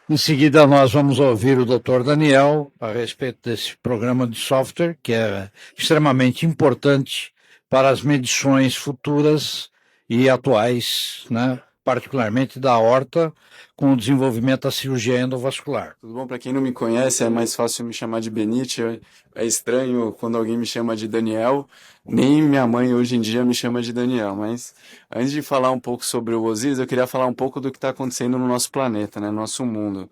Em seguida, nós vamos ouvir o Dr. Daniel a respeito desse programa de software, que é extremamente importante para as medições futuras e atuais, né? Particularmente da aorta, com o desenvolvimento da cirurgia endovascular. Tudo bom? Para quem não me conhece, é mais fácil me chamar de Benite. É estranho quando alguém me chama de Daniel. Nem minha mãe hoje em dia me chama de Daniel. Mas antes de falar um pouco sobre o Osiris, eu queria falar um pouco do que está acontecendo no nosso planeta, né? No nosso mundo.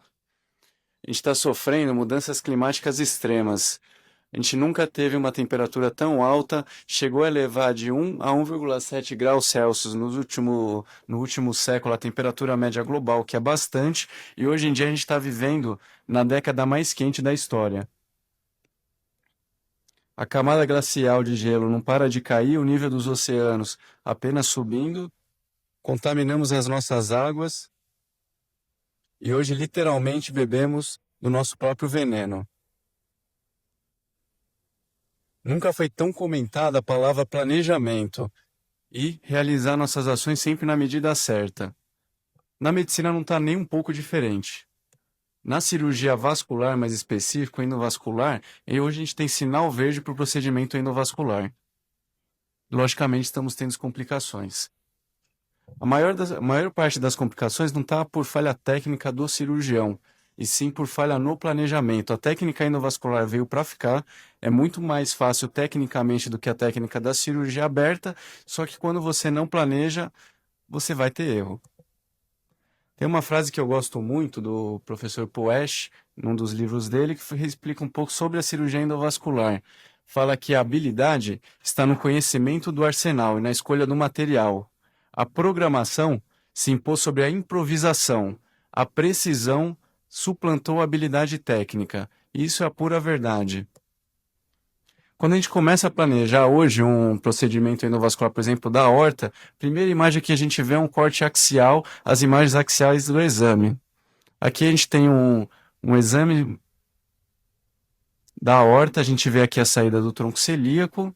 A gente está sofrendo mudanças climáticas extremas. A gente nunca teve uma temperatura tão alta, chegou a elevar de 1 a 1,7 graus Celsius no último século a temperatura média global, que é bastante, e hoje em dia a gente está vivendo na década mais quente da história. A camada glacial de gelo não para de cair, o nível dos oceanos apenas subindo, contaminamos as nossas águas e hoje literalmente bebemos do nosso próprio veneno. Nunca foi tão comentada a palavra planejamento e realizar nossas ações sempre na medida certa. Na medicina não está nem um pouco diferente. Na cirurgia vascular, mais específico, endovascular, e hoje a gente tem sinal verde para o procedimento endovascular. Logicamente, estamos tendo complicações. A maior parte das complicações não está por falha técnica do cirurgião, e sim por falha no planejamento. A técnica endovascular veio para ficar, é muito mais fácil tecnicamente do que a técnica da cirurgia aberta, só que quando você não planeja, você vai ter erro. Tem uma frase que eu gosto muito do professor Poesch, num dos livros dele, que explica um pouco sobre a cirurgia endovascular. Fala que a habilidade está no conhecimento do arsenal e na escolha do material. A programação se impôs sobre a improvisação. A precisão suplantou a habilidade técnica. Isso é a pura verdade. Quando a gente começa a planejar hoje um procedimento endovascular, por exemplo, da aorta, a primeira imagem que a gente vê é um corte axial, as imagens axiais do exame. Aqui a gente tem um exame da aorta, a gente vê aqui a saída do tronco celíaco,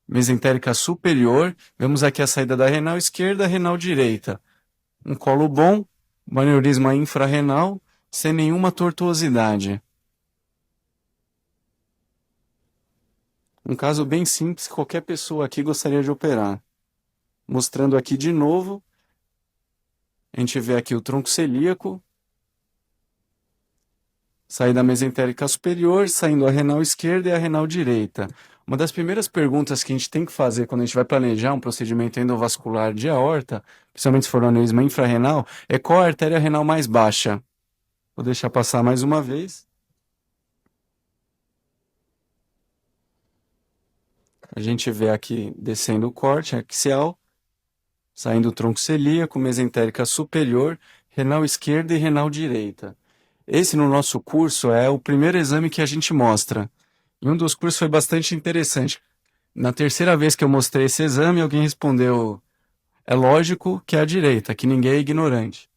mesentérica superior, vemos aqui a saída da renal esquerda, renal direita. Um colo bom, um aneurisma infrarrenal, sem nenhuma tortuosidade. Um caso bem simples que qualquer pessoa aqui gostaria de operar. Mostrando aqui de novo, a gente vê aqui o tronco celíaco, saída mesentérica superior, saindo a renal esquerda e a renal direita. Uma das primeiras perguntas que a gente tem que fazer quando a gente vai planejar um procedimento endovascular de aorta, principalmente se for um aneurisma infrarrenal, é qual a artéria renal mais baixa. Vou deixar passar mais uma vez. A gente vê aqui descendo o corte axial, saindo o tronco celíaco, mesentérica superior, renal esquerda e renal direita. Esse no nosso curso é o primeiro exame que a gente mostra. E um dos cursos foi bastante interessante. Na terceira vez que eu mostrei esse exame, alguém respondeu: é lógico que é a direita, que ninguém é ignorante.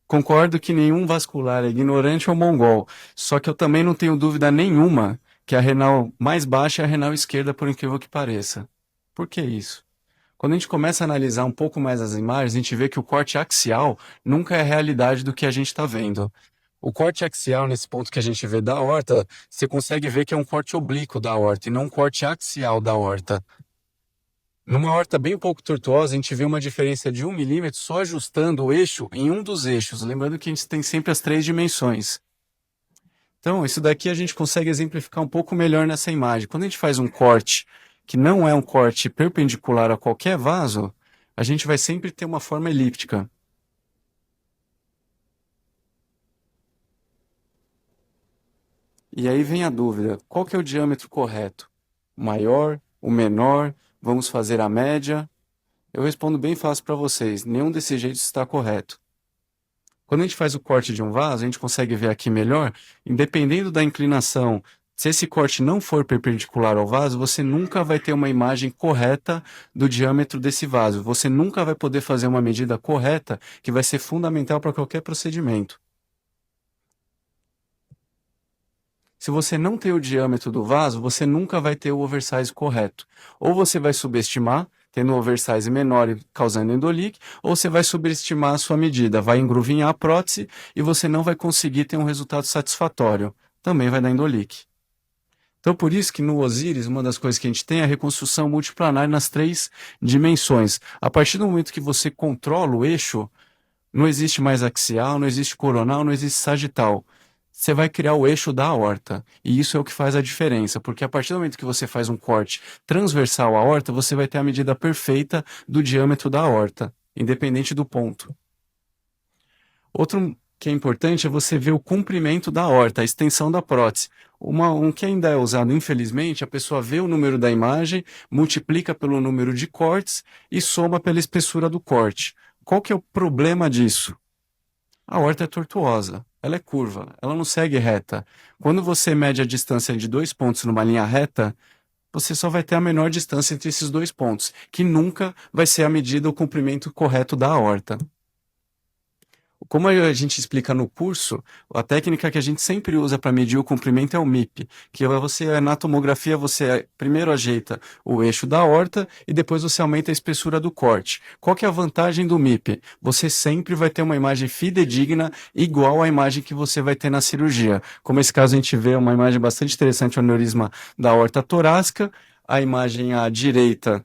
Concordo que nenhum vascular é ignorante ou mongol, só que eu também não tenho dúvida nenhuma que a renal mais baixa é a renal esquerda, por incrível que pareça. Por que isso? Quando a gente começa a analisar um pouco mais as imagens, a gente vê que o corte axial nunca é a realidade do que a gente está vendo. O corte axial, nesse ponto que a gente vê da aorta, você consegue ver que é um corte oblíquo da aorta e não um corte axial da aorta. Numa horta bem pouco tortuosa, a gente vê uma diferença de 1 milímetro só ajustando o eixo em um dos eixos. Lembrando que a gente tem sempre as 3 dimensões. Então, isso daqui a gente consegue exemplificar um pouco melhor nessa imagem. Quando a gente faz um corte que não é um corte perpendicular a qualquer vaso, a gente vai sempre ter uma forma elíptica. E aí vem a dúvida: qual que é o diâmetro correto? O maior? O menor? Vamos fazer a média? Eu respondo bem fácil para vocês: nenhum desses jeitos está correto. Quando a gente faz o corte de um vaso, a gente consegue ver aqui melhor, independendo da inclinação, se esse corte não for perpendicular ao vaso, você nunca vai ter uma imagem correta do diâmetro desse vaso. Você nunca vai poder fazer uma medida correta que vai ser fundamental para qualquer procedimento. Se você não tem o diâmetro do vaso, você nunca vai ter o oversize correto. Ou você vai subestimar, tendo um oversize menor e causando endoleak, ou você vai subestimar a sua medida, vai engruvinhar a prótese e você não vai conseguir ter um resultado satisfatório. Também vai dar endoleak. Então, por isso que no Osiris, uma das coisas que a gente tem é a reconstrução multiplanar nas 3 dimensões. A partir do momento que você controla o eixo, não existe mais axial, não existe coronal, não existe sagital. Você vai criar o eixo da aorta. E isso é o que faz a diferença, porque a partir do momento que você faz um corte transversal à aorta, você vai ter a medida perfeita do diâmetro da aorta, independente do ponto. Outro que é importante é você ver o comprimento da aorta, a extensão da prótese. Um que ainda é usado, infelizmente, a pessoa vê o número da imagem, multiplica pelo número de cortes e soma pela espessura do corte. Qual que é o problema disso? A aorta é tortuosa, ela é curva, ela não segue reta. Quando você mede a distância de 2 pontos numa linha reta, você só vai ter a menor distância entre esses 2 pontos, que nunca vai ser a medida, o comprimento correto da aorta. Como a gente explica no curso, a técnica que a gente sempre usa para medir o comprimento é o MIP, que na tomografia você primeiro ajeita o eixo da aorta e depois você aumenta a espessura do corte. Qual que é a vantagem do MIP? Você sempre vai ter uma imagem fidedigna igual à imagem que você vai ter na cirurgia. Como esse caso a gente vê uma imagem bastante interessante, o aneurisma da aorta torácica, a imagem à direita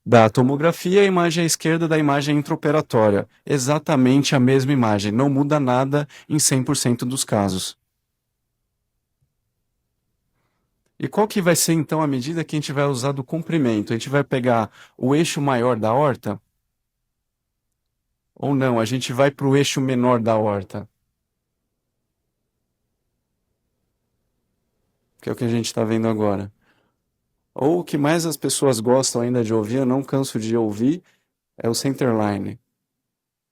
da tomografia, a imagem à esquerda da imagem intraoperatória. Exatamente a mesma imagem, não muda nada em 100% dos casos. E qual que vai ser então a medida que a gente vai usar do comprimento? A gente vai pegar o eixo maior da aorta? Ou não? A gente vai para o eixo menor da aorta? Que é o que a gente está vendo agora. Ou o que mais as pessoas gostam ainda de ouvir, eu não canso de ouvir, é o centerline.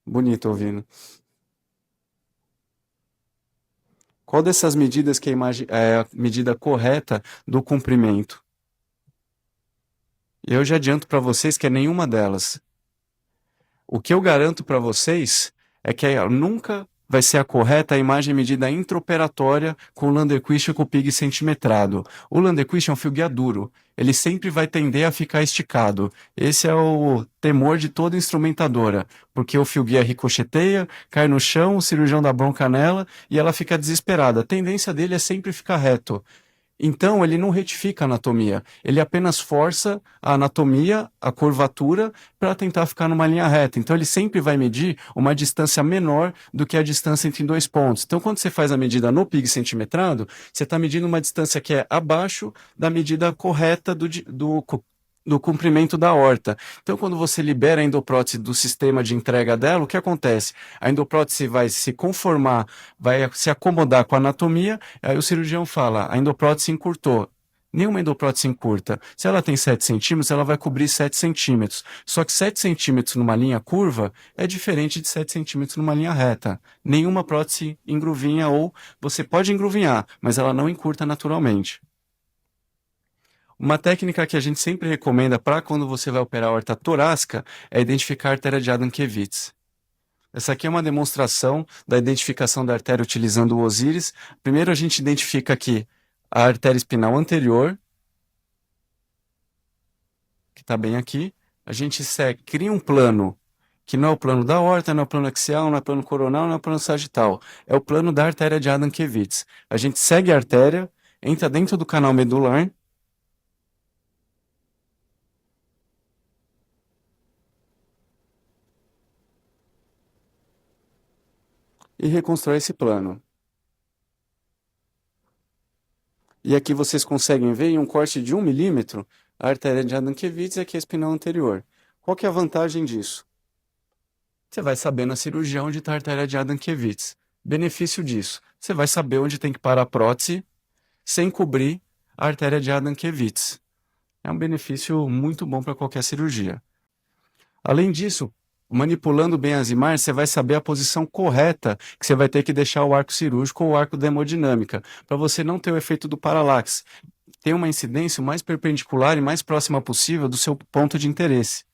Bonito ouvindo. Qual dessas medidas que é a medida correta do comprimento? Eu já adianto para vocês que é nenhuma delas. O que eu garanto para vocês é que nunca vai ser a correta a imagem medida intraoperatória com o Landerquist e com o PIG centimetrado. O Landerquist é um fio guia duro. Ele sempre vai tender a ficar esticado. Esse é o temor de toda instrumentadora, porque o fio guia ricocheteia, cai no chão, o cirurgião dá bronca nela e ela fica desesperada. A tendência dele é sempre ficar reto. Então, ele não retifica a anatomia, ele apenas força a anatomia, a curvatura, para tentar ficar numa linha reta. Então, ele sempre vai medir uma distância menor do que a distância entre 2 pontos. Então, quando você faz a medida no PIG centimetrado, você está medindo uma distância que é abaixo da medida correta do comprimento da aorta. Então, quando você libera a endoprótese do sistema de entrega dela, o que acontece? A endoprótese vai se conformar, vai se acomodar com a anatomia, aí o cirurgião fala, a endoprótese encurtou. Nenhuma endoprótese encurta. Se ela tem 7 centímetros, ela vai cobrir 7 centímetros. Só que 7 centímetros numa linha curva é diferente de 7 centímetros numa linha reta. Nenhuma prótese engruvinha, ou você pode engruvinhar, mas ela não encurta naturalmente. Uma técnica que a gente sempre recomenda para quando você vai operar a aorta torácica é identificar a artéria de Adam-Kevitz. Essa aqui é uma demonstração da identificação da artéria utilizando o Osiris. Primeiro a gente identifica aqui a artéria espinal anterior, que está bem aqui. A gente cria um plano, que não é o plano da aorta, não é o plano axial, não é o plano coronal, não é o plano sagital. É o plano da artéria de Adam-Kevitz. A gente segue a artéria, entra dentro do canal medular, e reconstrói esse plano. E aqui vocês conseguem ver em um corte de 1 milímetro a artéria de Adam-Kevitz e aqui a espinal anterior. Qual que é a vantagem disso? Você vai saber na cirurgia onde está a artéria de Adam-Kevitz. Benefício disso, você vai saber onde tem que parar a prótese sem cobrir a artéria de Adam-Kevitz. É um benefício muito bom para qualquer cirurgia. Além disso, manipulando bem as imagens, você vai saber a posição correta que você vai ter que deixar o arco cirúrgico ou o arco da hemodinâmica, para você não ter o efeito do paralaxe. Ter uma incidência o mais perpendicular e mais próxima possível do seu ponto de interesse.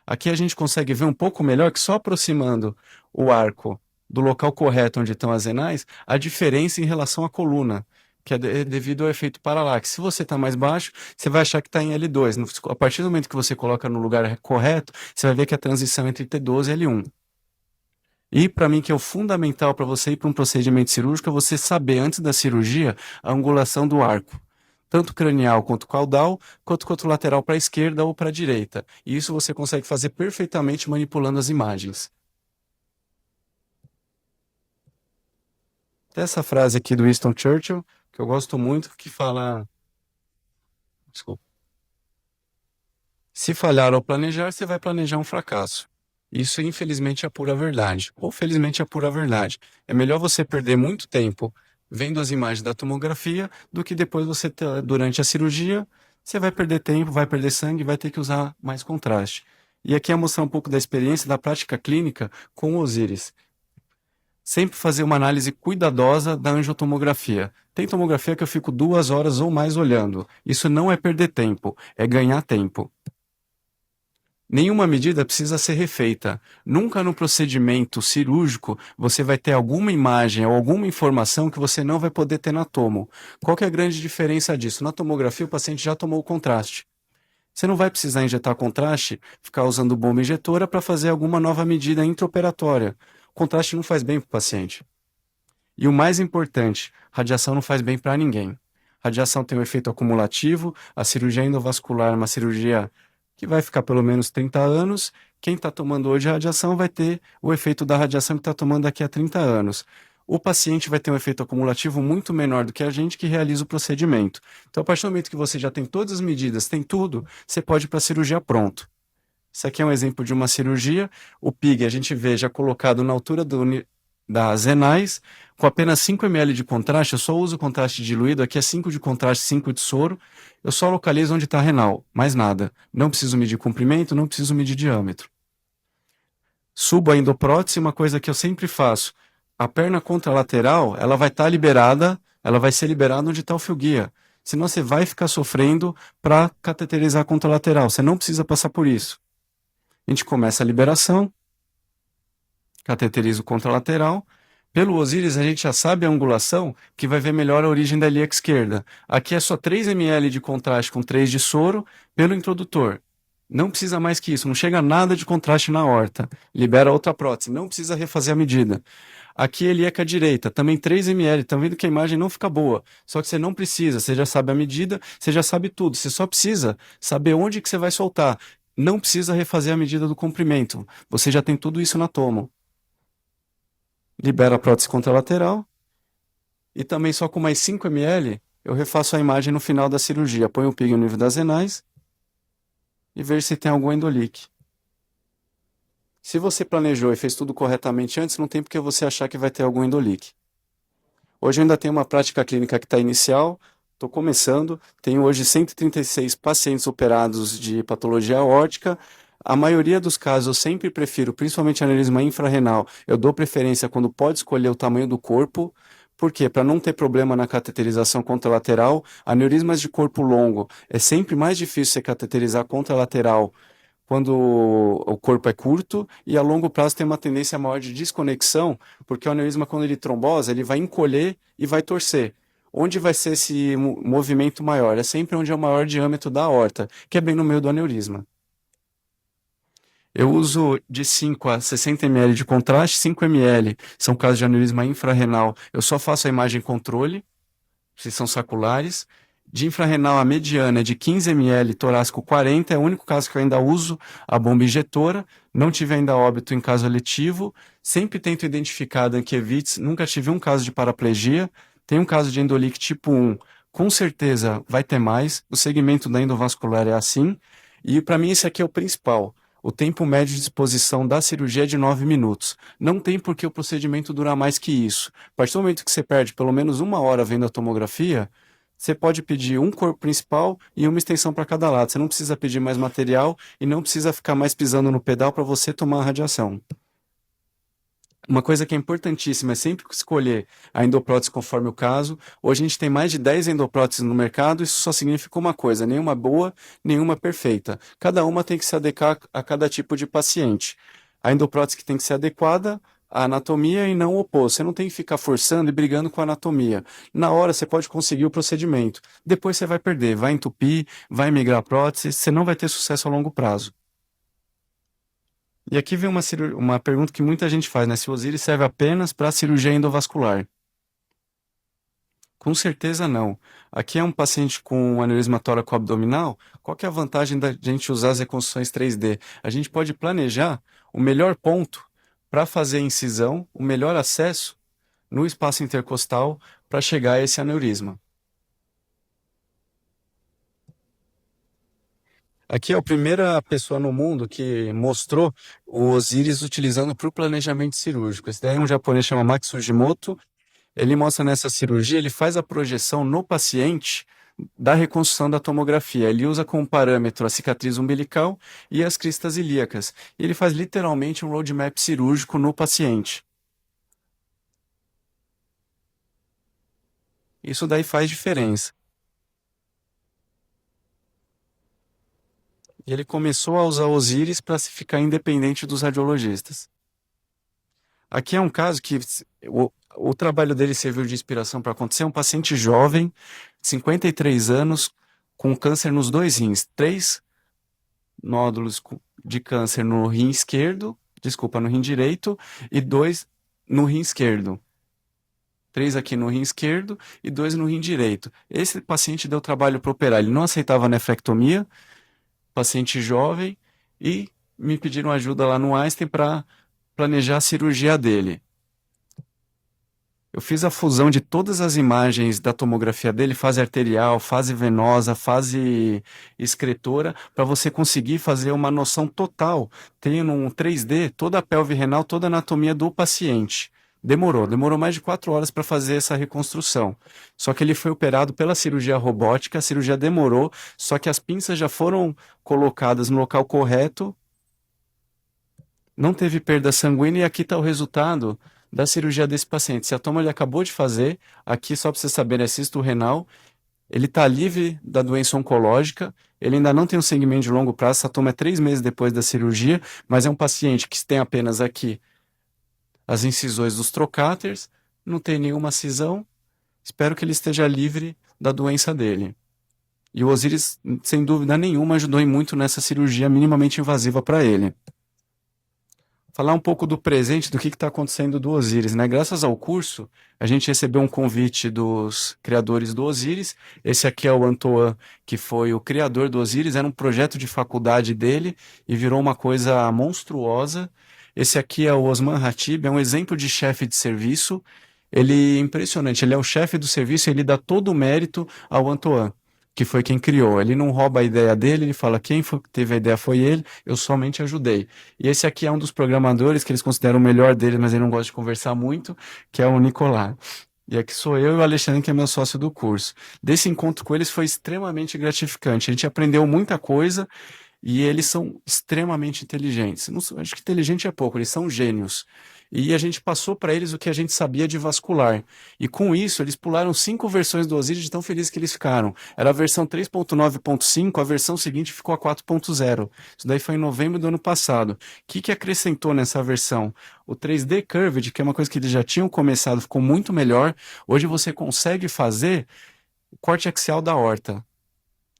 Aqui a gente consegue ver um pouco melhor que só aproximando o arco do local correto onde estão as renais, a diferença em relação à coluna. que é devido ao efeito paralaxe. Se você está mais baixo, você vai achar que está em L2. A partir do momento que você coloca no lugar correto, você vai ver que a transição entre T12 e L1. E para mim que é o fundamental para você ir para um procedimento cirúrgico é você saber antes da cirurgia a angulação do arco, tanto cranial quanto caudal, quanto lateral para a esquerda ou para a direita. E isso você consegue fazer perfeitamente manipulando as imagens. Tem essa frase aqui do Winston Churchill, que eu gosto muito, que fala... Desculpa. Se falhar ao planejar, você vai planejar um fracasso. Isso, infelizmente, é a pura verdade. Ou, felizmente, é a pura verdade. É melhor você perder muito tempo vendo as imagens da tomografia do que depois você, durante a cirurgia, você vai perder tempo, vai perder sangue, vai ter que usar mais contraste. E aqui é mostrar um pouco da experiência da prática clínica com o Osiris. Sempre fazer uma análise cuidadosa da angiotomografia. Tem tomografia que eu fico 2 horas ou mais olhando. Isso não é perder tempo, é ganhar tempo. Nenhuma medida precisa ser refeita. Nunca no procedimento cirúrgico você vai ter alguma imagem ou alguma informação que você não vai poder ter na tomo. Qual que é a grande diferença disso? Na tomografia o paciente já tomou o contraste. Você não vai precisar injetar contraste, ficar usando bomba injetora para fazer alguma nova medida intraoperatória. O contraste não faz bem para o paciente. E o mais importante, radiação não faz bem para ninguém. Radiação tem um efeito acumulativo, a cirurgia endovascular é uma cirurgia que vai ficar pelo menos 30 anos. Quem está tomando hoje a radiação vai ter o efeito da radiação que está tomando daqui a 30 anos. O paciente vai ter um efeito acumulativo muito menor do que a gente que realiza o procedimento. Então, a partir do momento que você já tem todas as medidas, tem tudo, você pode ir para a cirurgia pronto. Isso aqui é um exemplo de uma cirurgia. O PIG a gente vê já colocado na altura das renais, com apenas 5 ml de contraste. Eu só uso contraste diluído, aqui é 5 de contraste, 5 de soro. Eu só localizo onde está a renal, mais nada. Não preciso medir comprimento, não preciso medir diâmetro. Subo a endoprótese, uma coisa que eu sempre faço. A perna contralateral, ela vai estar liberada, ela vai ser liberada onde está o fio guia. Senão você vai ficar sofrendo para cateterizar a contralateral. Você não precisa passar por isso. A gente começa a liberação, cateteriza o contralateral. Pelo Osiris, a gente já sabe a angulação, que vai ver melhor a origem da ilíaca esquerda. Aqui é só 3 ml de contraste com 3 de soro pelo introdutor. Não precisa mais que isso, não chega nada de contraste na aorta. Libera outra prótese, não precisa refazer a medida. Aqui é ilíaca direita, também 3 ml. Estão vendo que a imagem não fica boa. Só que você não precisa, você já sabe a medida, você já sabe tudo. Você só precisa saber onde que você vai soltar. Não precisa refazer a medida do comprimento. Você já tem tudo isso na tomo. Libera a prótese contralateral. E também só com mais 5 ml, eu refaço a imagem no final da cirurgia. Põe o PIG no nível das renais e vejo se tem algum endolique. Se você planejou e fez tudo corretamente antes, não tem por que você achar que vai ter algum endolique. Hoje eu ainda tenho uma prática clínica que está inicial, estou começando, tenho hoje 136 pacientes operados de patologia aórtica. A maioria dos casos eu sempre prefiro, principalmente aneurisma infrarrenal, eu dou preferência quando pode escolher o tamanho do corpo. Por quê? Para não ter problema na cateterização contralateral. Aneurismas de corpo longo é sempre mais difícil você cateterizar contralateral quando o corpo é curto, e a longo prazo tem uma tendência maior de desconexão, porque o aneurisma, quando ele trombosa, ele vai encolher e vai torcer. Onde vai ser esse movimento maior? É sempre onde é o maior diâmetro da aorta, que é bem no meio do aneurisma. Eu uso de 5 a 60 ml de contraste, 5 ml são casos de aneurisma infrarrenal. Eu só faço a imagem controle, se são saculares. De infrarrenal, a mediana é de 15 ml, torácico 40, é o único caso que eu ainda uso a bomba injetora. Não tive ainda óbito em caso eletivo. Sempre tento identificar Dankiewicz, nunca tive um caso de paraplegia. Tem um caso de endolique tipo 1, com certeza vai ter mais. O segmento da endovascular é assim. E para mim esse aqui é o principal. O tempo médio de exposição da cirurgia é de 9 minutos. Não tem por que o procedimento durar mais que isso. A partir do momento que você perde pelo menos 1 hora vendo a tomografia, você pode pedir um corpo principal e uma extensão para cada lado. Você não precisa pedir mais material e não precisa ficar mais pisando no pedal para você tomar a radiação. Uma coisa que é importantíssima é sempre escolher a endoprótese conforme o caso. Hoje a gente tem mais de 10 endopróteses no mercado, isso só significa uma coisa: nenhuma boa, nenhuma perfeita. Cada uma tem que se adequar a cada tipo de paciente. A endoprótese que tem que ser adequada a anatomia e não o oposto. Você não tem que ficar forçando e brigando com a anatomia. Na hora você pode conseguir o procedimento. Depois você vai perder, vai entupir, vai migrar a prótese, você não vai ter sucesso a longo prazo. E aqui vem uma pergunta que muita gente faz, né? Se o Osiris serve apenas para cirurgia endovascular. Com certeza não. Aqui é um paciente com um aneurisma tóraco-abdominal. Qual que é a vantagem da gente usar as reconstruções 3D? A gente pode planejar o melhor ponto para fazer a incisão, o melhor acesso no espaço intercostal para chegar a esse aneurisma. Aqui é a primeira pessoa no mundo que mostrou o Osiris utilizando para o planejamento cirúrgico. Esse daí é um japonês chamado Max Sugimoto. Ele mostra nessa cirurgia, ele faz a projeção no paciente da reconstrução da tomografia. Ele usa como parâmetro a cicatriz umbilical e as cristas ilíacas. E ele faz literalmente um roadmap cirúrgico no paciente. Isso daí faz diferença. E ele começou a usar Osiris para se ficar independente dos radiologistas. Aqui é um caso que o trabalho dele serviu de inspiração para acontecer. Um paciente jovem, 53 anos, com câncer nos dois rins, 3 nódulos de câncer no rim esquerdo, desculpa, no rim direito, e 2 no rim esquerdo. 3 aqui no rim esquerdo e 2 no rim direito. Esse paciente deu trabalho para operar. Ele não aceitava nefrectomia, paciente jovem, e me pediram ajuda lá no Einstein para planejar a cirurgia dele. Eu fiz a fusão de todas as imagens da tomografia dele, fase arterial, fase venosa, fase excretora, para você conseguir fazer uma noção total, tendo um 3D, toda a pelve renal, toda a anatomia do paciente. Demorou mais de 4 horas para fazer essa reconstrução. Só que ele foi operado pela cirurgia robótica, a cirurgia demorou, só que as pinças já foram colocadas no local correto, não teve perda sanguínea e aqui está o resultado da cirurgia desse paciente. Esse atoma ele acabou de fazer, aqui só para você saber, é cisto renal, ele está livre da doença oncológica, ele ainda não tem um segmento de longo prazo, esse atoma é 3 meses depois da cirurgia, mas é um paciente que tem apenas aqui as incisões dos trocáteres, não tem nenhuma cisão, espero que ele esteja livre da doença dele. E o Osiris, sem dúvida nenhuma, ajudou muito nessa cirurgia minimamente invasiva para ele. Falar um pouco do presente, do que está acontecendo do Osiris, né? Graças ao curso, a gente recebeu um convite dos criadores do Osiris. Esse aqui é o Antoine, que foi o criador do Osiris, era um projeto de faculdade dele e virou uma coisa monstruosa. Esse aqui é o Osman Hatib, é um exemplo de chefe de serviço. Ele é impressionante, ele é o chefe do serviço, ele dá todo o mérito ao Antoine, que foi quem criou. Ele não rouba a ideia dele, ele fala quem foi que teve a ideia foi ele, eu somente ajudei. E esse aqui é um dos programadores que eles consideram o melhor deles, mas ele não gosta de conversar muito, que é o Nicolás. E aqui sou eu e o Alexandre, que é meu sócio do curso. Desse encontro com eles foi extremamente gratificante. A gente aprendeu muita coisa e eles são extremamente inteligentes. Não, acho que inteligente é pouco, eles são gênios. E a gente passou para eles o que a gente sabia de vascular. E com isso, eles pularam 5 versões do Osiris de tão felizes que eles ficaram. Era a versão 3.9.5, a versão seguinte ficou a 4.0. Isso daí foi em novembro do ano passado. O que acrescentou nessa versão? O 3D Curved, que é uma coisa que eles já tinham começado, ficou muito melhor. Hoje você consegue fazer o corte axial da aorta.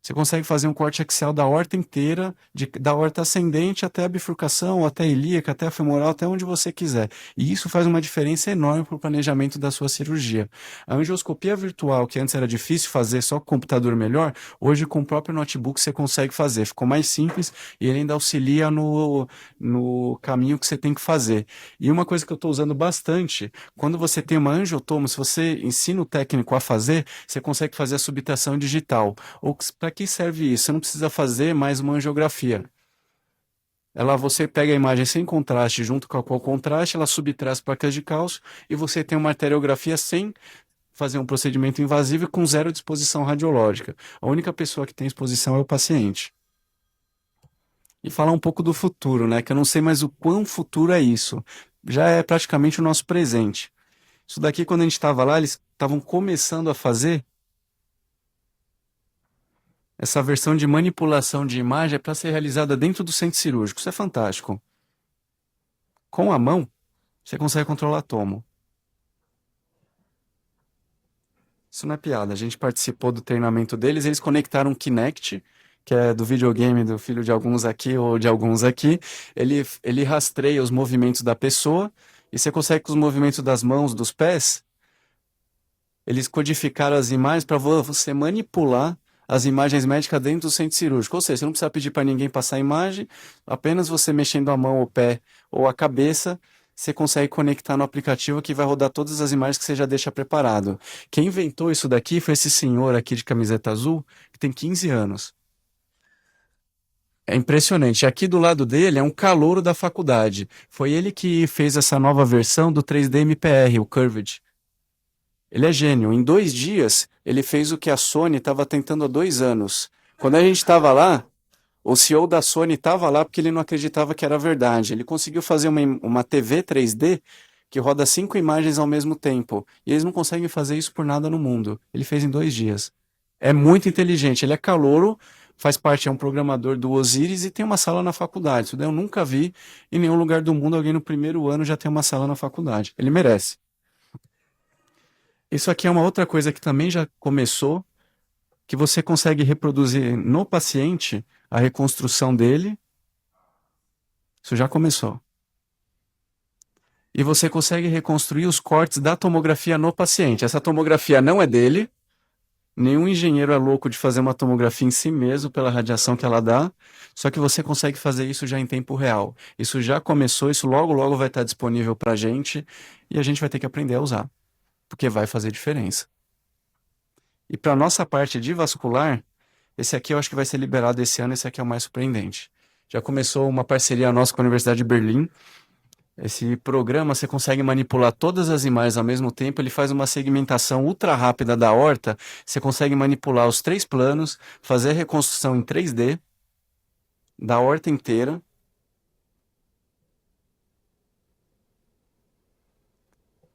Você consegue fazer um corte axial da aorta inteira, da aorta ascendente até a bifurcação, até a ilíaca, até a femoral, até onde você quiser. E isso faz uma diferença enorme para o planejamento da sua cirurgia. A angioscopia virtual, que antes era difícil fazer só com computador melhor, hoje com o próprio notebook você consegue fazer. Ficou mais simples e ele ainda auxilia no caminho que você tem que fazer. E uma coisa que eu estou usando bastante, quando você tem uma angiotomo, se você ensina o técnico a fazer, você consegue fazer a subtração digital. Ou para que serve isso? Você não precisa fazer mais uma angiografia. Você pega a imagem sem contraste junto com o contraste, ela subtrai as placas de cálcio e você tem uma arteriografia sem fazer um procedimento invasivo e com zero exposição radiológica. A única pessoa que tem exposição é o paciente. E falar um pouco do futuro, né? Que eu não sei mais o quão futuro é isso. Já é praticamente o nosso presente. Isso daqui, quando a gente estava lá, eles estavam começando a fazer essa versão de manipulação de imagem para ser realizada dentro do centro cirúrgico. Isso é fantástico. Com a mão, Você consegue controlar tomo. Isso não é piada. A gente participou do treinamento deles, eles conectaram um Kinect, que é do videogame do filho de alguns aqui ou de alguns aqui. Ele rastreia os movimentos da pessoa e você consegue com os movimentos das mãos, dos pés, eles codificaram as imagens para você manipular as imagens médicas dentro do centro cirúrgico. Ou seja, você não precisa pedir para ninguém passar a imagem, apenas você mexendo a mão, o pé ou a cabeça, você consegue conectar no aplicativo que vai rodar todas as imagens que você já deixa preparado. Quem inventou isso daqui foi esse senhor aqui de camiseta azul, que tem 15 anos. É impressionante. Aqui do lado dele é um calouro da faculdade. Foi ele que fez essa nova versão do 3D MPR, o Curved. Ele é gênio. Em 2 dias, ele fez o que a Sony estava tentando há 2 anos. Quando a gente estava lá, o CEO da Sony estava lá porque ele não acreditava que era verdade. Ele conseguiu fazer uma TV 3D que roda 5 imagens ao mesmo tempo. E eles não conseguem fazer isso por nada no mundo. Ele fez em 2 dias. É muito inteligente. Ele é calouro, faz parte, é um programador do Osiris e tem uma sala na faculdade. Isso daí eu nunca vi em nenhum lugar do mundo alguém no primeiro ano já tem uma sala na faculdade. Ele merece. Isso aqui é uma outra coisa que também já começou, que você consegue reproduzir no paciente a reconstrução dele. Isso já começou. E você consegue reconstruir os cortes da tomografia no paciente. Essa tomografia não é dele. Nenhum engenheiro é louco de fazer uma tomografia em si mesmo pela radiação que ela dá. Só que você consegue fazer isso já em tempo real. Isso já começou, isso logo logo vai estar disponível para a gente e a gente vai ter que aprender a usar, porque vai fazer diferença. E para a nossa parte de vascular, esse aqui eu acho que vai ser liberado esse ano, esse aqui é o mais surpreendente. Já começou uma parceria nossa com a Universidade de Berlim. Esse programa você consegue manipular todas as imagens ao mesmo tempo, ele faz uma segmentação ultra rápida da aorta, você consegue manipular os 3 planos, fazer a reconstrução em 3D da aorta inteira.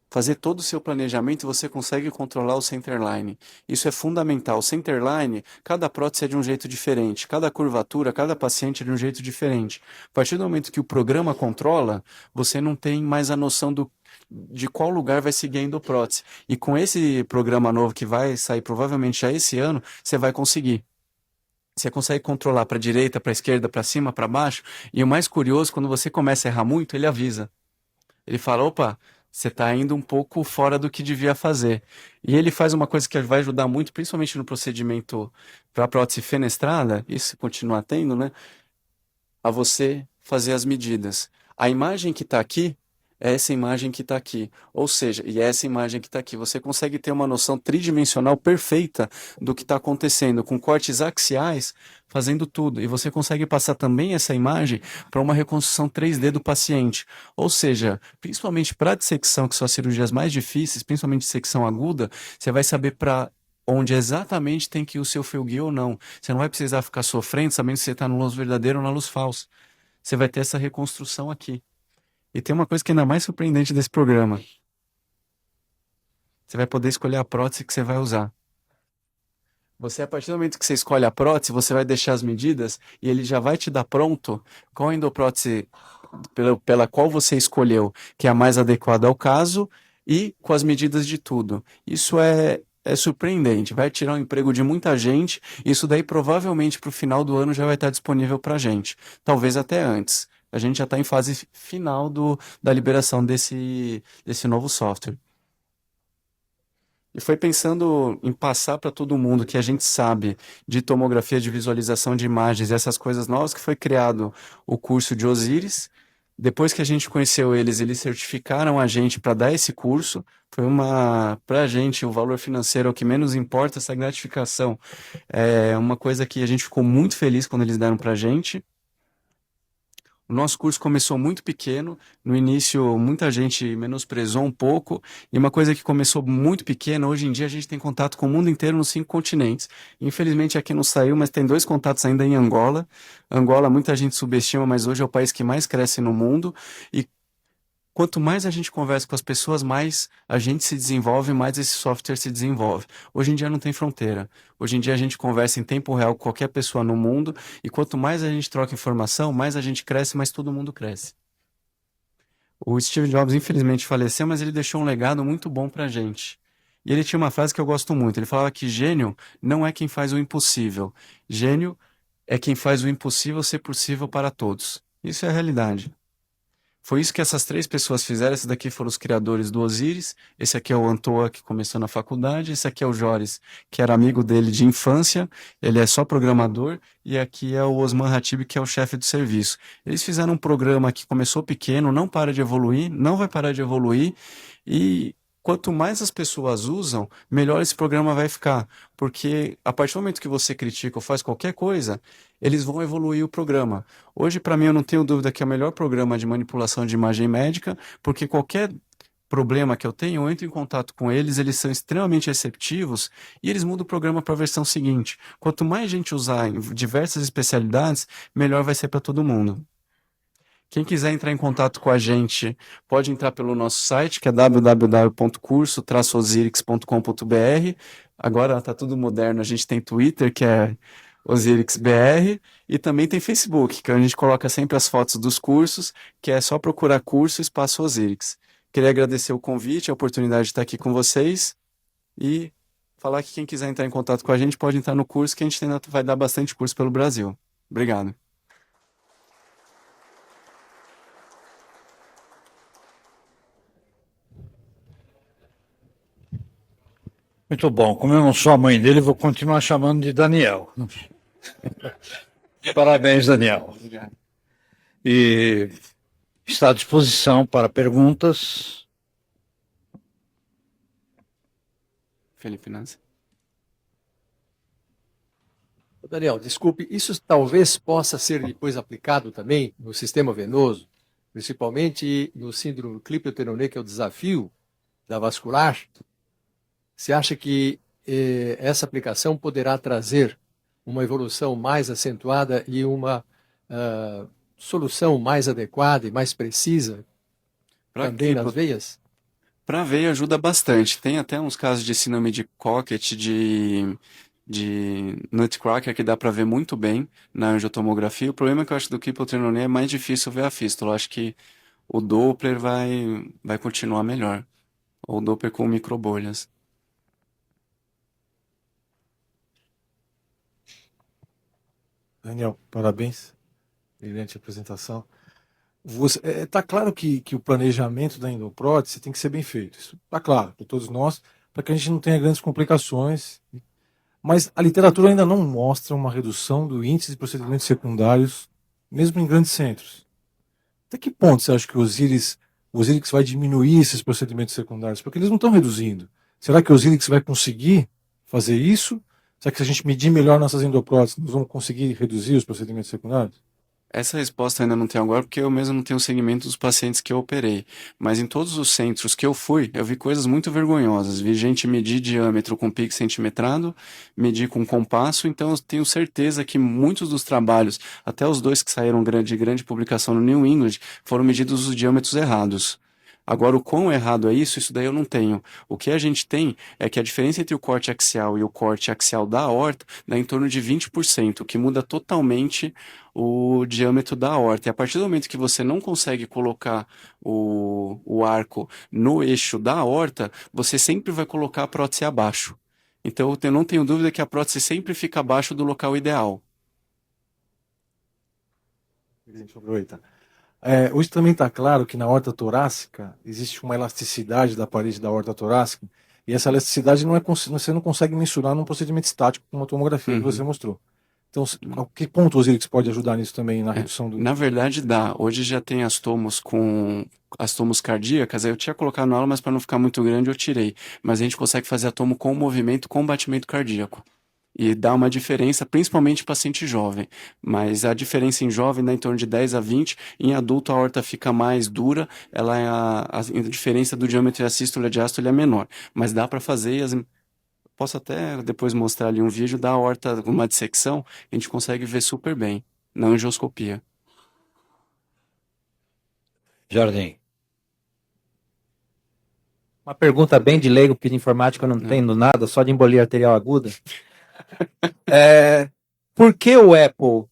Fazer todo o seu planejamento, você consegue controlar o centerline. Isso é fundamental. O centerline, cada prótese é de um jeito diferente, cada curvatura, cada paciente é de um jeito diferente. A partir do momento que o programa controla, você não tem mais a noção de qual lugar vai seguir a endoprótese. E com esse programa novo que vai sair provavelmente já esse ano, você vai conseguir. Você consegue controlar para a direita, para a esquerda, para cima, para baixo. E o mais curioso, quando você começa a errar muito, ele avisa. Ele fala, opa, você está indo um pouco fora do que devia fazer. E ele faz uma coisa que vai ajudar muito, principalmente no procedimento para a prótese fenestrada, isso continuar tendo, né? A você fazer as medidas. A imagem que está aqui é essa imagem que está aqui. Ou seja, e é essa imagem que está aqui. Você consegue ter uma noção tridimensional perfeita do que está acontecendo, com cortes axiais fazendo tudo. E você consegue passar também essa imagem para uma reconstrução 3D do paciente. Ou seja, principalmente para dissecção, que são as cirurgias mais difíceis, principalmente dissecção aguda, você vai saber para onde exatamente tem que ir o seu fio guia ou não. Você não vai precisar ficar sofrendo sabendo se você está na luz verdadeira ou na luz falsa. Você vai ter essa reconstrução aqui. E tem uma coisa que é ainda mais surpreendente desse programa. Você vai poder escolher a prótese que você vai usar. Você, a partir do momento que você escolhe a prótese, você vai deixar as medidas e ele já vai te dar pronto qual a endoprótese pela qual você escolheu, que é a mais adequada ao caso e com as medidas de tudo. Isso é surpreendente, vai tirar o emprego de muita gente. Isso daí provavelmente para o final do ano já vai estar disponível para a gente, talvez até antes. A gente já está em fase final da liberação desse novo software. E foi pensando em passar para todo mundo que a gente sabe de tomografia de visualização de imagens, essas coisas novas, que foi criado o curso de Osiris. Depois que a gente conheceu eles, eles certificaram a gente para dar esse curso. Para a gente, o valor financeiro é o que menos importa, essa gratificação é uma coisa que a gente ficou muito feliz quando eles deram para a gente. O nosso curso começou muito pequeno, no início muita gente menosprezou um pouco, e uma coisa que começou muito pequena, hoje em dia a gente tem contato com o mundo inteiro nos 5 continentes. Infelizmente aqui não saiu, mas tem 2 contatos ainda em Angola. Angola muita gente subestima, mas hoje é o país que mais cresce no mundo, e quanto mais a gente conversa com as pessoas, mais a gente se desenvolve, mais esse software se desenvolve. Hoje em dia não tem fronteira. Hoje em dia a gente conversa em tempo real com qualquer pessoa no mundo, e quanto mais a gente troca informação, mais a gente cresce, mais todo mundo cresce. O Steve Jobs, infelizmente, faleceu, mas ele deixou um legado muito bom pra gente. E ele tinha uma frase que eu gosto muito. Ele falava que gênio não é quem faz o impossível. Gênio é quem faz o impossível ser possível para todos. Isso é a realidade. Foi isso que essas três pessoas fizeram. Esses daqui foram os criadores do Osiris. Esse aqui é o Antoa, que começou na faculdade. Esse aqui é o Joris, que era amigo dele de infância. Ele é só programador. E aqui é o Osman Hatib, que é o chefe do serviço. Eles fizeram um programa que começou pequeno, não para de evoluir, não vai parar de evoluir. E quanto mais as pessoas usam, melhor esse programa vai ficar. Porque a partir do momento que você critica ou faz qualquer coisa, eles vão evoluir o programa. Hoje, para mim, eu não tenho dúvida que é o melhor programa de manipulação de imagem médica, porque qualquer problema que eu tenho, eu entro em contato com eles, eles são extremamente receptivos e eles mudam o programa para a versão seguinte. Quanto mais gente usar em diversas especialidades, melhor vai ser para todo mundo. Quem quiser entrar em contato com a gente, pode entrar pelo nosso site, que é www.curso-osirix.com.br. Agora está tudo moderno, a gente tem Twitter, que é OsirixBR, e também tem Facebook, que a gente coloca sempre as fotos dos cursos, que é só procurar curso espaço Osirix. Queria agradecer o convite, a oportunidade de estar aqui com vocês e falar que quem quiser entrar em contato com a gente pode entrar no curso, que a gente ainda vai dar bastante curso pelo Brasil. Obrigado. Muito bom. Como eu não sou a mãe dele, vou continuar chamando de Daniel. Parabéns, Daniel. Obrigado. E está à disposição para perguntas. Felipe Nancy. Daniel, desculpe, isso talvez possa ser depois aplicado também no sistema venoso, principalmente no síndrome Klippel-Trenaunay, que é o desafio da vascular. Você acha que essa aplicação poderá trazer uma evolução mais acentuada e uma solução mais adequada e mais precisa também nas veias? Para veia ajuda bastante. Tem até uns casos de síndrome de Cockett, de Nutcracker, que dá para ver muito bem na angiotomografia. O problema é que eu acho do Klippel-Trenaunay é mais difícil ver a fístula. Eu acho que o Doppler vai continuar melhor. Ou o Doppler com microbolhas. Daniel, parabéns. Brilhante apresentação. Está claro que o planejamento da endoprótese tem que ser bem feito. Isso está claro para todos nós, para que a gente não tenha grandes complicações. Mas a literatura ainda não mostra uma redução do índice de procedimentos secundários, mesmo em grandes centros. Até que ponto você acha que o Osirix vai diminuir esses procedimentos secundários? Porque eles não estão reduzindo. Será que o Osirix vai conseguir fazer isso? Será que se a gente medir melhor nossas endopróteses, nós vamos conseguir reduzir os procedimentos secundários? Essa resposta eu ainda não tenho agora, porque eu mesmo não tenho o segmento dos pacientes que eu operei. Mas em todos os centros que eu fui, eu vi coisas muito vergonhosas. Vi gente medir diâmetro com pique centimetrado, medir com compasso. Então eu tenho certeza que muitos dos trabalhos, até os dois que saíram de grande publicação no New England, foram medidos os diâmetros errados. Agora, o quão errado é isso daí eu não tenho. O que a gente tem é que a diferença entre o corte axial e o corte axial da aorta dá em torno de 20%, o que muda totalmente o diâmetro da aorta. E a partir do momento que você não consegue colocar o arco no eixo da aorta, você sempre vai colocar a prótese abaixo. Então, eu não tenho dúvida que a prótese sempre fica abaixo do local ideal. Deixa eu aproveitar. Hoje também está claro que na aorta torácica existe uma elasticidade da parede da aorta torácica e essa elasticidade você não consegue mensurar num procedimento estático como a tomografia que você mostrou. Então, a que ponto o Osirix pode ajudar nisso também na redução do... Na verdade dá. Hoje já tem as tomos cardíacas, aí eu tinha colocado na aula, mas para não ficar muito grande eu tirei. Mas a gente consegue fazer a tomo com movimento, com batimento cardíaco. E dá uma diferença, principalmente em paciente jovem. Mas a diferença em jovem dá em torno de 10 a 20. Em adulto a aorta fica mais dura, a diferença do diâmetro e a sístole e a diástole é menor. Mas dá para fazer, posso até depois mostrar ali um vídeo da aorta, uma dissecção, a gente consegue ver super bem na angioscopia. Jardim. Uma pergunta bem de leigo, porque de informática eu não entendo nada, só de embolia arterial aguda. Por que o Apple,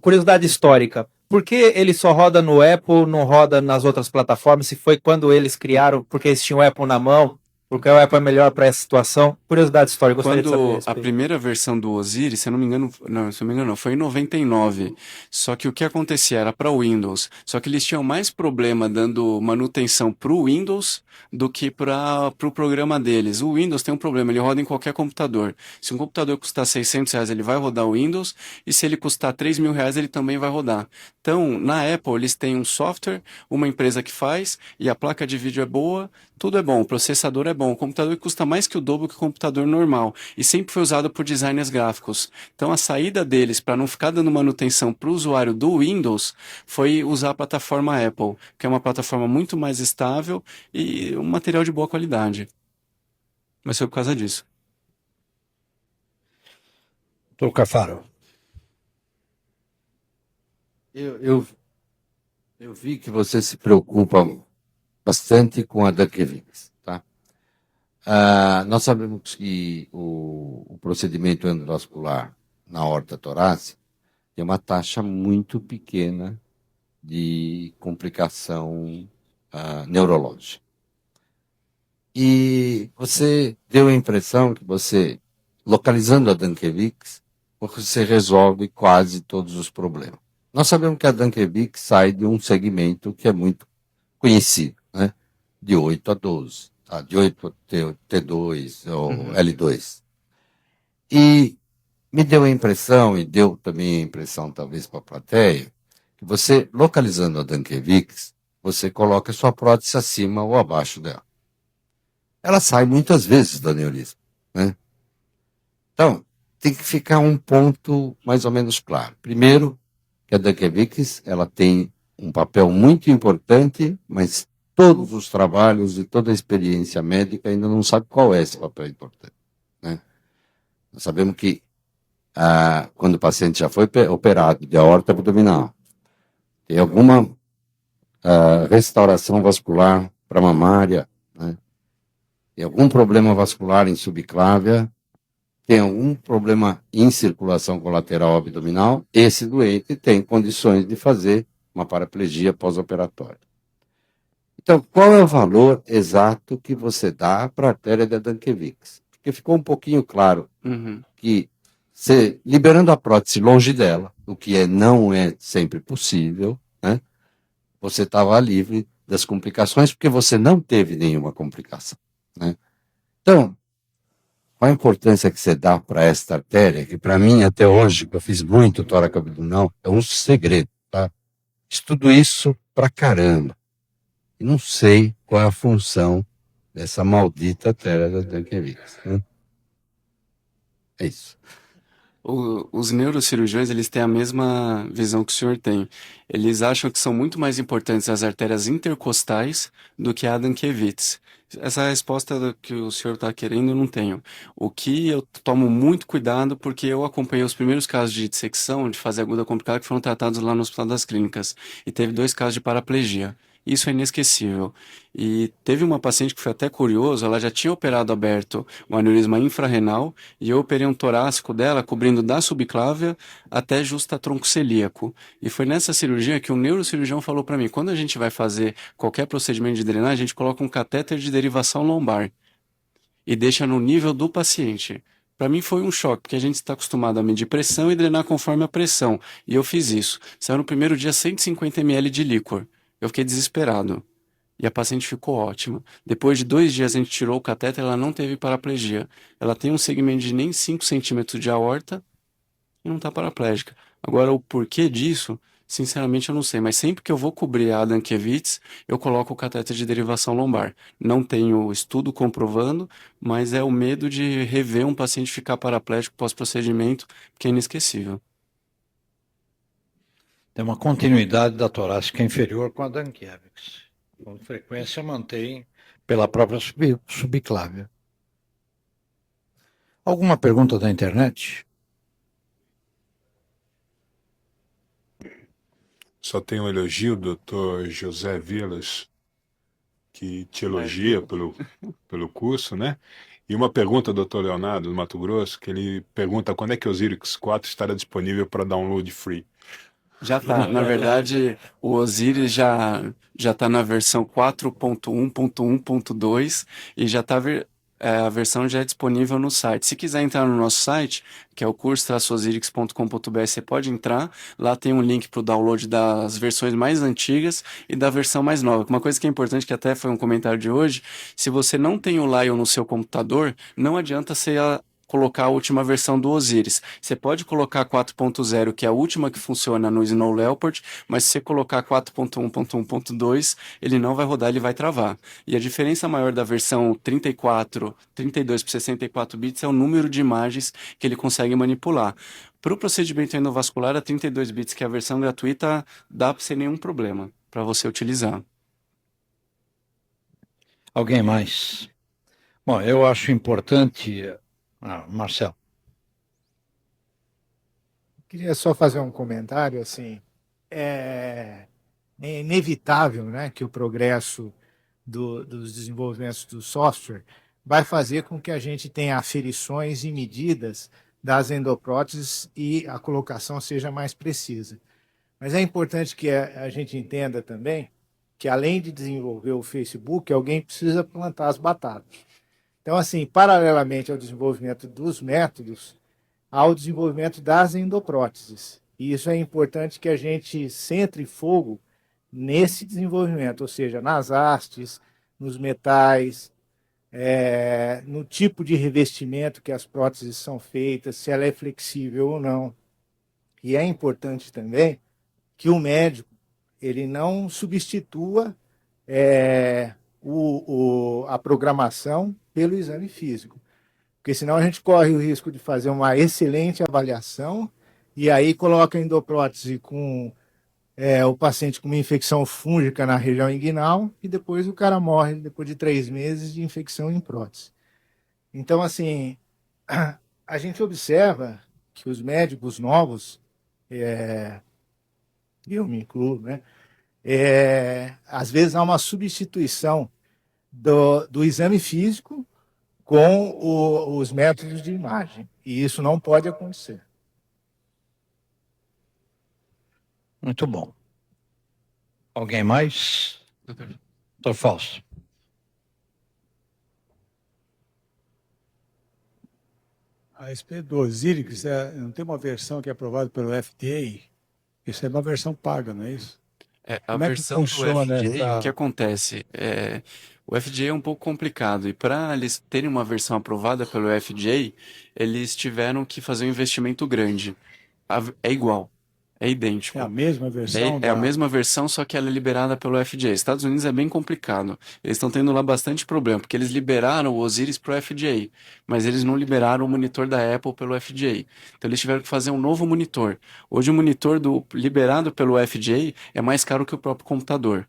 curiosidade histórica, Por que ele só roda no Apple, não roda nas outras plataformas? Se foi quando eles criaram, porque eles tinham o Apple na mão, porque o Apple é melhor para essa situação? Curiosidade histórica, gostaria de saber a Quando a respeito. primeira versão do Osiris, se eu não me engano, não, foi em 99. Só que o que acontecia era para o Windows. Só que eles tinham mais problema dando manutenção para o Windows do que para o programa deles. O Windows tem um problema, ele roda em qualquer computador. Se um computador custar R$ 600, ele vai rodar o Windows, e se ele custar R$ 3.000, ele também vai rodar. Então, na Apple, eles têm um software, uma empresa que faz, e a placa de vídeo é boa, tudo é bom, o processador é bom, o computador custa mais que o dobro que o computador normal e sempre foi usado por designers gráficos. Então a saída deles para não ficar dando manutenção para o usuário do Windows foi usar a plataforma Apple, que é uma plataforma muito mais estável e um material de boa qualidade. Mas foi por causa disso. Doutor Cafaro. Eu vi que você se preocupa bastante com a Dunkervix, tá? Nós sabemos que o procedimento endovascular na aorta torácica tem uma taxa muito pequena de complicação neurológica. E você deu a impressão que você, localizando a Dunkervix, você resolve quase todos os problemas. Nós sabemos que a Dunkervix sai de um segmento que é muito conhecido, né? De 8 a 12, tá? De 8 a T2 ou L2. E me deu a impressão, e deu também a impressão talvez para a plateia, que você, localizando a Dunkervix, você coloca a sua prótese acima ou abaixo dela. Ela sai muitas vezes do aneurisma, né? Então, tem que ficar um ponto mais ou menos claro. Primeiro, que a Dunkervix, ela tem um papel muito importante, mas todos os trabalhos e toda a experiência médica ainda não sabe qual é esse papel importante, né? Nós sabemos que quando o paciente já foi operado de aorta abdominal, tem alguma restauração vascular para mamária, né? Tem algum problema vascular em subclávia, tem algum problema em circulação colateral abdominal, esse doente tem condições de fazer uma paraplegia pós-operatória. Então, qual é o valor exato que você dá para a artéria da Dunkervix? Porque ficou um pouquinho claro que você, liberando a prótese longe dela, o que não é sempre possível, né? Você estava livre das complicações, porque você não teve nenhuma complicação, né? Então, qual a importância que você dá para esta artéria, que para mim, até hoje, que eu fiz muito tórax abdominal, é um segredo, tá? Estudo isso pra caramba. E não sei qual é a função dessa maldita artéria da Dunkervix, né? É isso. Os neurocirurgiões, eles têm a mesma visão que o senhor tem. Eles acham que são muito mais importantes as artérias intercostais do que a Dunkervix. Essa resposta que o senhor está querendo, eu não tenho. O que eu tomo muito cuidado, porque eu acompanhei os primeiros casos de dissecção, de fase aguda complicada, que foram tratados lá no Hospital das Clínicas. E teve 2 casos de paraplegia. Isso é inesquecível. E teve uma paciente que foi até curioso, ela já tinha operado aberto um aneurisma infrarrenal, e eu operei um torácico dela, cobrindo da subclávia até justa tronco celíaco. E foi nessa cirurgia que o neurocirurgião falou para mim, quando a gente vai fazer qualquer procedimento de drenagem, a gente coloca um catéter de derivação lombar e deixa no nível do paciente. Para mim foi um choque, porque a gente está acostumado a medir pressão e drenar conforme a pressão. E eu fiz isso. Saiu no primeiro dia 150 ml de líquor. Eu fiquei desesperado. E a paciente ficou ótima. Depois de 2 dias a gente tirou o catéter, ela não teve paraplegia. Ela tem um segmento de nem 5 centímetros de aorta e não está paraplégica. Agora, o porquê disso, sinceramente eu não sei. Mas sempre que eu vou cobrir a Dunkervix, eu coloco o catéter de derivação lombar. Não tenho estudo comprovando, mas é o medo de rever um paciente ficar paraplégico pós-procedimento, que é inesquecível. Tem uma continuidade da torácica inferior com a Dunkervix. Com frequência mantém pela própria subclávia. Alguma pergunta da internet? Só tem um elogio, doutor José Vilas, que te elogia pelo curso, né? E uma pergunta, doutor Leonardo, do Mato Grosso, que ele pergunta quando é que o Osiris 4 estará disponível para download free. Já tá. Na verdade, o Osiris já está na versão 4.1.1.2 e já tá a versão já é disponível no site. Se quiser entrar no nosso site, que é o curso-osirix.com.br, você pode entrar. Lá tem um link para o download das versões mais antigas e da versão mais nova. Uma coisa que é importante, que até foi um comentário de hoje, se você não tem o Lion no seu computador, não adianta você colocar a última versão do Osiris. Você pode colocar 4.0, que é a última que funciona no Snow Leopard, mas se você colocar 4.1.1.2, ele não vai rodar, ele vai travar. E a diferença maior da versão 32 para 64 bits é o número de imagens que ele consegue manipular. Para o procedimento endovascular, a 32 bits, que é a versão gratuita, dá sem nenhum problema para você utilizar. Alguém mais? Bom, eu acho importante. Marcelo. Queria só fazer um comentário, assim, é inevitável, né, que o progresso dos desenvolvimentos do software vai fazer com que a gente tenha aferições e medidas das endopróteses e a colocação seja mais precisa. Mas é importante que a gente entenda também que, além de desenvolver o Facebook, alguém precisa plantar as batatas. Então, assim, paralelamente ao desenvolvimento dos métodos, há o desenvolvimento das endopróteses. E isso é importante que a gente centre fogo nesse desenvolvimento, ou seja, nas hastes, nos metais, no tipo de revestimento que as próteses são feitas, se ela é flexível ou não. E é importante também que o médico ele não substitua a programação pelo exame físico, porque senão a gente corre o risco de fazer uma excelente avaliação e aí coloca a endoprótese com o paciente com uma infecção fúngica na região inguinal e depois o cara morre depois de 3 meses de infecção em prótese. Então, assim, a gente observa que os médicos novos, eu me incluo, né? Às vezes há uma substituição do exame físico com os métodos de imagem. E isso não pode acontecer. Muito bom. Alguém mais? Doutor Fausto. A respeito do Osiris, não tem uma versão que é aprovada pelo FDA? Isso é uma versão paga, não é isso? A Como é que versão do funciona FDA, o que acontece? O FDA é um pouco complicado e para eles terem uma versão aprovada pelo FDA, eles tiveram que fazer um investimento grande. É igual, é idêntico. É a mesma versão É a mesma versão, só que ela é liberada pelo FDA. Estados Unidos é bem complicado. Eles estão tendo lá bastante problema, porque eles liberaram o Osiris para o FDA, mas eles não liberaram o monitor da Apple pelo FDA. Então eles tiveram que fazer um novo monitor. Hoje o monitor liberado pelo FDA é mais caro que o próprio computador.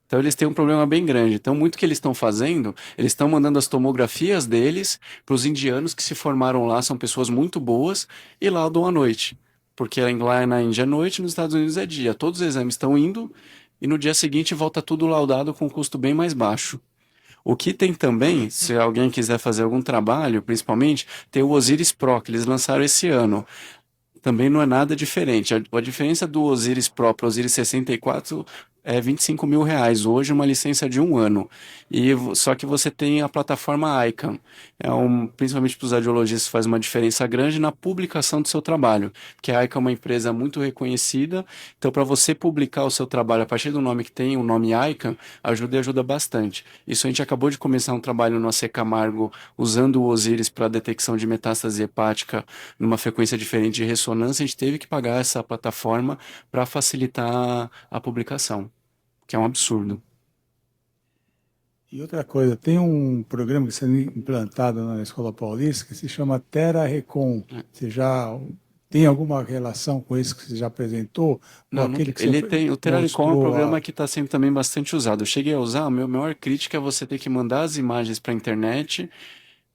Então eles têm um problema bem grande. Então muito que eles estão fazendo, eles estão mandando as tomografias deles para os indianos que se formaram lá, são pessoas muito boas, e laudam à noite. Porque lá na Índia é noite, nos Estados Unidos é dia. Todos os exames estão indo e no dia seguinte volta tudo laudado com um custo bem mais baixo. O que tem também, se alguém quiser fazer algum trabalho, principalmente, tem o Osiris Pro, que eles lançaram esse ano. Também não é nada diferente. A diferença do Osiris Pro para o Osiris 64 é R$ 25 mil hoje, uma licença de 1 ano. Só que você tem a plataforma ICANN. Principalmente para os radiologistas faz uma diferença grande na publicação do seu trabalho, porque a ICANN é uma empresa muito reconhecida, então para você publicar o seu trabalho a partir do nome que tem, o nome ICANN, ajuda bastante. Isso a gente acabou de começar um trabalho no AC Camargo usando o Osiris para detecção de metástase hepática numa frequência diferente de ressonância, a gente teve que pagar essa plataforma para facilitar a publicação, que é um absurdo. E outra coisa, tem um programa que está sendo implantado na Escola Paulista que se chama Terra Recon. Você já tem alguma relação com isso que você já apresentou? Não, aquele que ele você tem. O Terralicom é um mostrou programa que está sendo também bastante usado. Eu cheguei a usar, a minha maior crítica é você ter que mandar as imagens para a internet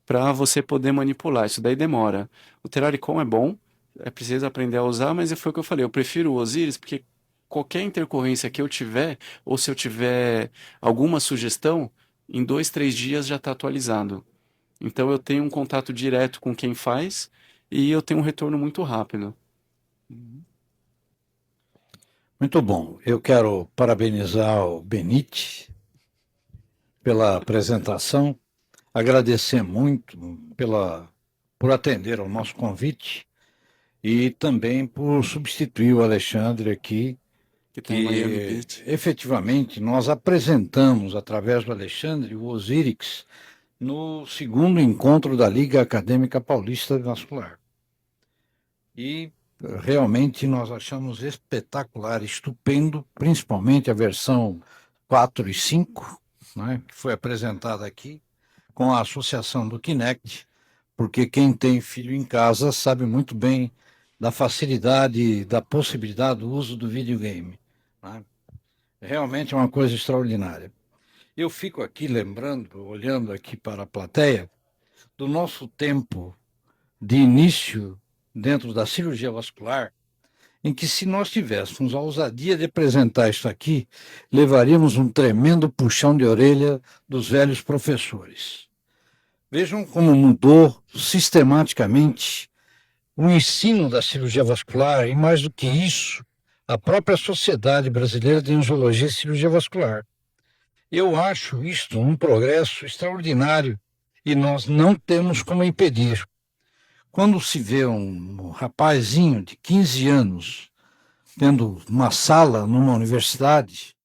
para você poder manipular. Isso daí demora. O Terralicom é bom, é preciso aprender a usar, mas foi o que eu falei. Eu prefiro o Osiris porque qualquer intercorrência que eu tiver, ou se eu tiver alguma sugestão, em 2, 3 dias já está atualizado. Então eu tenho um contato direto com quem faz e eu tenho um retorno muito rápido. Muito bom. Eu quero parabenizar o Benite pela apresentação, agradecer muito por atender ao nosso convite e também por substituir o Alexandre aqui, Que tem Miami que Beach. efetivamente nós apresentamos, através do Alexandre, o Osirix, no segundo encontro da Liga Acadêmica Paulista Vascular. E realmente nós achamos espetacular, estupendo, principalmente a versão 4 e 5, né, que foi apresentada aqui, com a associação do Kinect, porque quem tem filho em casa sabe muito bem da facilidade, da possibilidade do uso do videogame, né? Realmente é uma coisa extraordinária. Eu fico aqui lembrando, olhando aqui para a plateia, do nosso tempo de início dentro da cirurgia vascular, em que se nós tivéssemos a ousadia de apresentar isso aqui, levaríamos um tremendo puxão de orelha dos velhos professores. Vejam como mudou sistematicamente o ensino da cirurgia vascular e, mais do que isso, a própria Sociedade Brasileira de Angiologia e Cirurgia Vascular. Eu acho isto um progresso extraordinário e nós não temos como impedir. Quando se vê um rapazinho de 15 anos tendo uma sala numa universidade,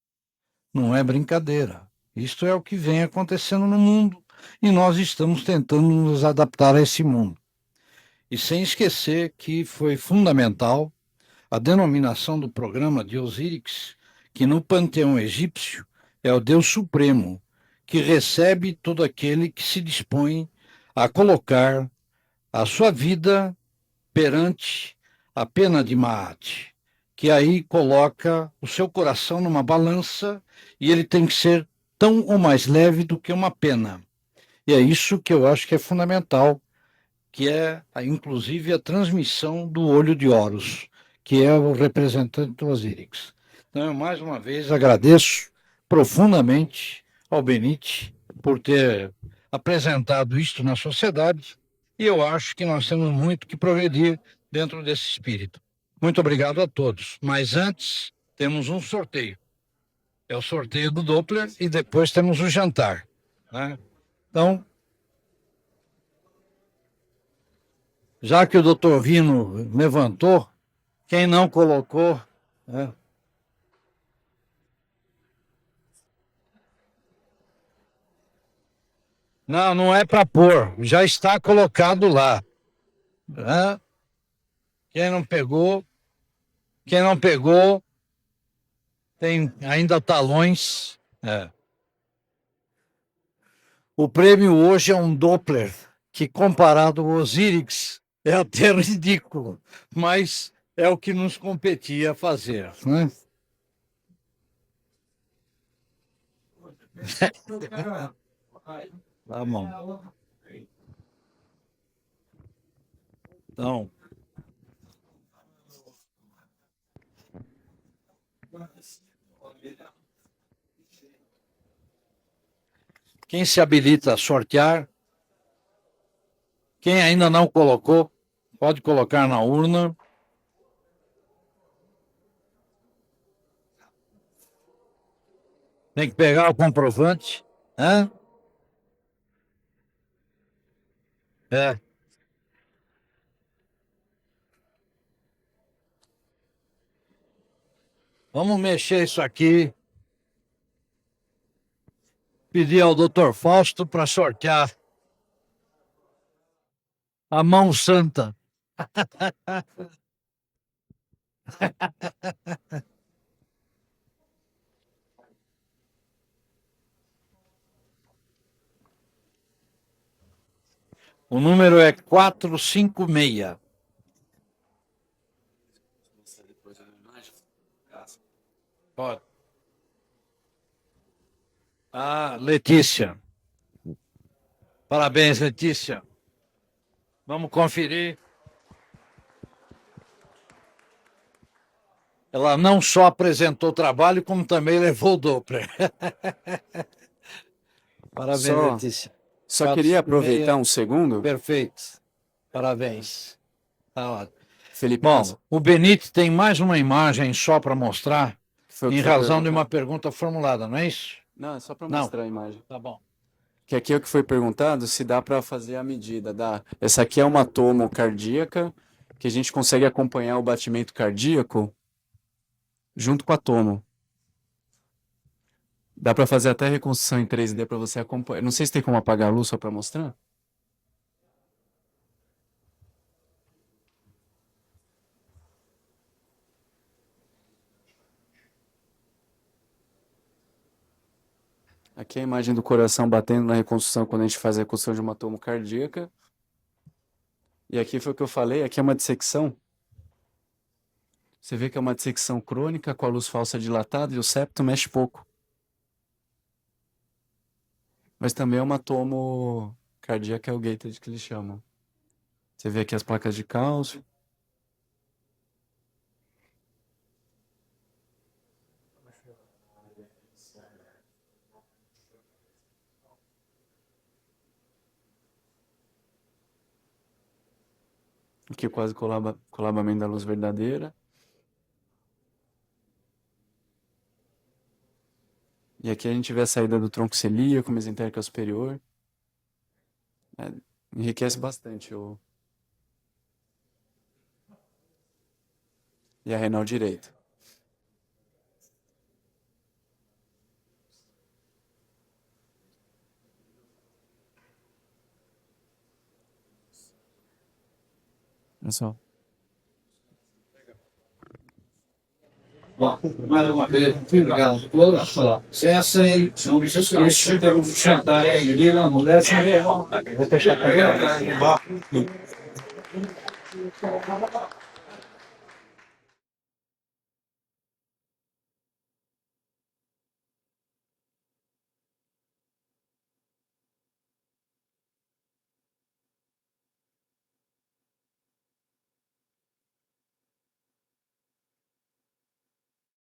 não é brincadeira. Isto é o que vem acontecendo no mundo e nós estamos tentando nos adaptar a esse mundo. E sem esquecer que foi fundamental a denominação do programa de Osíris, que no panteão egípcio é o Deus Supremo, que recebe todo aquele que se dispõe a colocar a sua vida perante a pena de Maat, que aí coloca o seu coração numa balança e ele tem que ser tão ou mais leve do que uma pena. E é isso que eu acho que é fundamental, que é, inclusive, a transmissão do olho de Horus, que é o representante do Osíris. Então, eu, mais uma vez, agradeço profundamente ao Benite por ter apresentado isto na sociedade, e eu acho que nós temos muito que progredir dentro desse espírito. Muito obrigado a todos. Mas antes, temos um sorteio. É o sorteio do Doppler e depois temos o jantar, né? Então, já que o doutor Vino levantou, quem não colocou, né? Não, não é para pôr, já está colocado lá, né? Quem não pegou, tem ainda talões. O prêmio hoje é um Doppler, que comparado ao Osíris é até ridículo, mas é o que nos competia fazer, né? Tá bom. Então, quem se habilita a sortear, quem ainda não colocou, pode colocar na urna. Tem que pegar o comprovante. Hã? É. Vamos mexer isso aqui. Pedir ao Dr. Fausto para sortear a mão santa. O número é 456. Pode. Ah, Letícia. Parabéns, Letícia. Vamos conferir. Ela não só apresentou o trabalho, como também levou o Doppler. Parabéns, Letícia. Só queria aproveitar um segundo. Perfeito. Parabéns. Tá ótimo. Felipe, Bom, o Benite tem mais uma imagem só para mostrar, foi o que em você razão de perguntou. uma pergunta formulada, não é isso? Não, é só para Não. mostrar a imagem. Tá bom. Que aqui é o que foi perguntado, se dá para fazer a medida. Essa aqui é uma tomo cardíaca, que a gente consegue acompanhar o batimento cardíaco junto com a tomo. Dá para fazer até reconstrução em 3D para você acompanhar. Não sei se tem como apagar a luz só para mostrar. Aqui é a imagem do coração batendo na reconstrução quando a gente faz a reconstrução de uma tomo cardíaca. E aqui foi o que eu falei, aqui é uma dissecção. Você vê que é uma dissecção crônica com a luz falsa dilatada e o septo mexe pouco. Mas também é uma tomo cardíaca gated que eles chamam. Você vê aqui as placas de cálcio. Aqui quase colabamento da luz verdadeira. E aqui a gente vê a saída do tronco celíaco, mesentérica superior. Enriquece bastante e a renal direita. É só. Mais uma vez, muito obrigado a todos. Essa é a missão de chantar a mulher. Vou fechar a